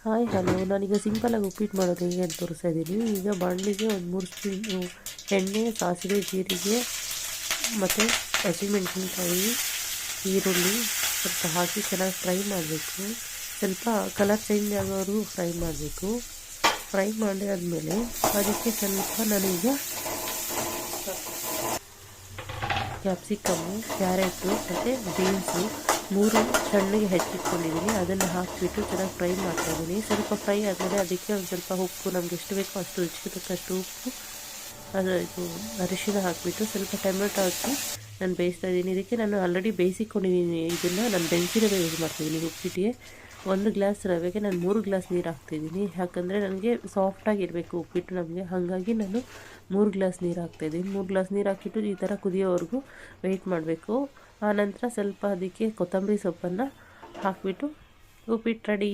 Hi hello, ನಾನೀಗ ಸಿಂಪಲಾಗಿ ಉಪ್ಪಿಟ್ಟು ಮಾಡೋದು ಹೇಗೆ ಅಂತ ತೋರಿಸ್ತಾ ಇದ್ದೀನಿ. ಈಗ ಬಾಣಲಿಗೆ ಒಂದು 3 ಸ್ಪೂನು ಎಣ್ಣೆ, ಸಾಸಿವೆ, ಜೀರಿಗೆ ಮತ್ತು ಹಸಿಮೆಣಸಿನ್ಕಾಯಿ, ಈರುಳ್ಳಿ ಸ್ವಲ್ಪ ಹಾಕಿ ಚೆನ್ನಾಗಿ ಫ್ರೈ ಮಾಡಬೇಕು. ಸ್ವಲ್ಪ ಕಲರ್ ಚೇಂಜ್ ಆಗೋವರೆಗೂ ಫ್ರೈ ಮಾಡಬೇಕು. ಫ್ರೈ ಮಾಡಿ ಆದಮೇಲೆ ಅದಕ್ಕೆ ಸ್ವಲ್ಪ ನಾನೀಗ ಕ್ಯಾಪ್ಸಿಕಮ್ಮು, ಕ್ಯಾರೆಟು ಮತ್ತು ಬೀನ್ಸು 3 ಸಣ್ಣಗೆ ಹೆಚ್ಚಿಟ್ಕೊಂಡಿದ್ದೀನಿ. ಅದನ್ನು ಹಾಕಿಬಿಟ್ಟು ಚೆನ್ನಾಗಿ ಫ್ರೈ ಮಾಡ್ತಾಯಿದ್ದೀನಿ. ಸ್ವಲ್ಪ ಫ್ರೈ ಆದಮೇಲೆ ಅದಕ್ಕೆ ಒಂದು ಸ್ವಲ್ಪ ಉಪ್ಪು, ನಮ್ಗೆ ಎಷ್ಟು ಬೇಕೋ ಅಷ್ಟು ರುಚಿಗೆ ತಕ್ಕಷ್ಟು ಉಪ್ಪು, ಇದು ಅರಿಶಿನ ಹಾಕಿಬಿಟ್ಟು ಸ್ವಲ್ಪ ಟೊಮೆಟೊ ಹಾಕಿ ನಾನು ಬೇಯಿಸ್ತಾ ಇದ್ದೀನಿ. ಇದಕ್ಕೆ ನಾನು ಆಲ್ರೆಡಿ ಬೇಯಿಸಿಕೊಂಡಿದ್ದೀನಿ. ಇದನ್ನು ನಾನು ಬೆಂಕಿ ರವೆ ಯೂಸ್ ಮಾಡ್ತಿದ್ದೀನಿ ಉಪ್ಪಿಟ್ಟಿಗೆ. 1 ಗ್ಲಾಸ್ ರವೆಗೆ ನಾನು 3 ಗ್ಲಾಸ್ ನೀರು ಹಾಕ್ತಾಯಿದ್ದೀನಿ. ಯಾಕಂದರೆ ನನಗೆ ಸಾಫ್ಟಾಗಿರಬೇಕು ಉಪ್ಪಿಟ್ಟು ನಮಗೆ, ಹಾಗಾಗಿ ನಾನು 3 ಗ್ಲಾಸ್ ನೀರು ಹಾಕ್ತಾಯಿದ್ದೀನಿ. 3 ಗ್ಲಾಸ್ ನೀರು ಹಾಕಿಬಿಟ್ಟು ಈ ಥರ ಕುದಿಯೋವರೆಗೂ ವೆಯ್ಟ್ ಮಾಡಬೇಕು. ಆನಂತರ ಸ್ವಲ್ಪ ಅದಕ್ಕೆ ಕೊತ್ತಂಬರಿ ಸೊಪ್ಪನ್ನು ಹಾಕಿಬಿಟ್ಟು ಉಪ್ಪಿಟ್ಟು ರೆಡಿ.